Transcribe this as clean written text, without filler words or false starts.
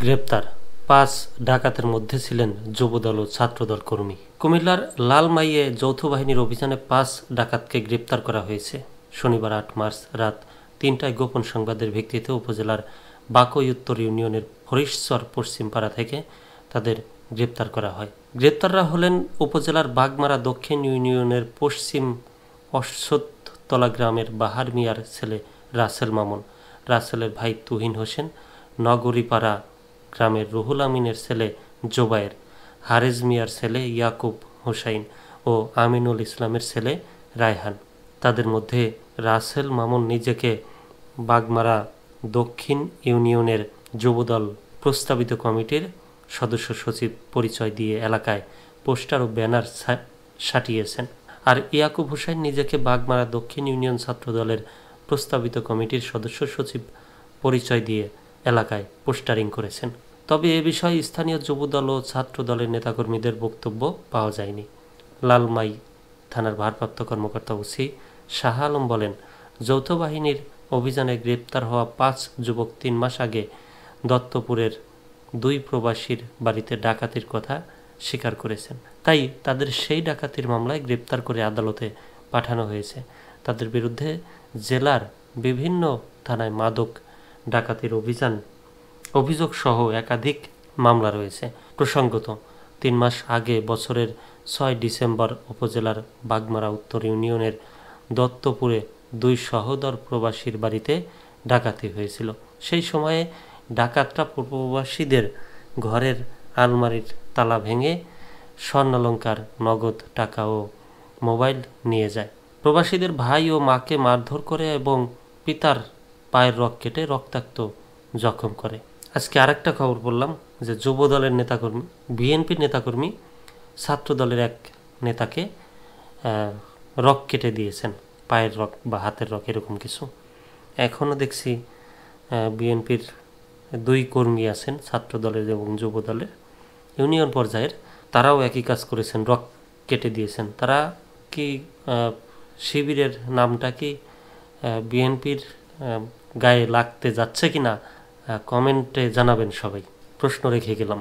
গ্রেপ্তার ৫ ডাকাতের মধ্যে ছিলেন যুবদল ও ছাত্রদল কর্মী। কুমিল্লার লালমাইয়ে যৌথ বাহিনীর অভিযানে ৫ ডাকাতকে গ্রেপ্তার করা হয়েছে। শনিবার ৮ মার্চ রাত ৩টায় গোপন সংবাদের ভিত্তিতে উপজেলার বাকই উত্তর ইউনিয়নের ফরিশচর পশ্চিম পাড়া থেকে তাদের গ্রেপ্তার করা হয়। গ্রেপ্তাররা হলেন উপজেলার বাগমারা দক্ষিণ ইউনিয়নের পশ্চিম অশ্বত্থতলা গ্রামের বাহার মিয়ার ছেলে রাসেল মামুন, রাসেলের ভাই তুহিন হোসেন, নগরীপাড়া গ্রামের রুহুল আমিনের ছেলে জোবায়ের, হারেজ মিয়ার ছেলে ইয়াকুব হোসাইন ও আমিনুল ইসলামের ছেলে রায়হান। তাদের মধ্যে রাসেল মামুন নিজেকে বাগমারা দক্ষিণ ইউনিয়নের যুবদল প্রস্তাবিত কমিটির সদস্য সচিব পরিচয় দিয়ে এলাকায় পোস্টার ও ব্যানার সাটিয়েছেন। আর ইয়াকুব হোসেন নিজেকে বাগমারা দক্ষিণ ইউনিয়ন ছাত্রদলের প্রস্তাবিত কমিটির সদস্য সচিব পরিচয় দিয়ে এলাকায় পোস্টারিং করেছেন। তবে এ বিষয়ে স্থানীয় যুবদল ও ছাত্রদলের নেতাকর্মীদের বক্তব্য পাওয়া যায়নি। লালমাই থানার ভারপ্রাপ্ত কর্মকর্তা ওসি শাহ আলম বলেন, যৌথ বাহিনীর অভিযানে গ্রেপ্তার হওয়া ৫ যুবক ৩ মাস আগে দত্তপুরের ২ প্রবাসীর বাড়িতে ডাকাতির কথা স্বীকার করেছেন। তাই তাদের সেই ডাকাতির মামলায় গ্রেপ্তার করে আদালতে পাঠানো হয়েছে। তাদের বিরুদ্ধে জেলার বিভিন্ন থানায় মাদক ডাকাতির অভিযোগ সহ একাধিক মামলা রয়েছে। প্রসঙ্গত, ৩ মাস আগে বছরের ৬ ডিসেম্বর উপজেলার বাগমারা উত্তর ইউনিয়নের দত্তপুরে ২ সহোদর প্রবাসীর বাড়িতে ডাকাতি হয়েছিল। সেই সময়ে ডাকাতরা প্রবাসীদের ঘরের আলমারির তালা ভেঙে স্বর্ণালংকার, নগদ টাকা ও মোবাইল নিয়ে যায়। প্রবাসীদের ভাই ও মাকে মারধর করে এবং পিতার পায়ের রগ কেটে রক্তাক্ত জখম করে। আজকে আরেকটা খবর বললাম যে যুবদলের নেতাকর্মী, বিএনপির নেতাকর্মী ছাত্রদলের এক নেতাকে রগ কেটে দিয়েছেন, পায়ের রগ বা হাতের রগ এরকম কিছু। এখনও দেখছি বিএনপির 2 কর্মী আছেন ছাত্রদলের এবং যুবদলের ইউনিয়ন পর্যায়ের, তারাও একই কাজ করেছেন, রগ কেটে দিয়েছেন। তারা কি শিবিরের নামটা কি বিএনপির গায়ে লাগতে যাচ্ছে কিনা কমেন্টে জানাবেন সবাই, প্রশ্ন রেখে গেলাম।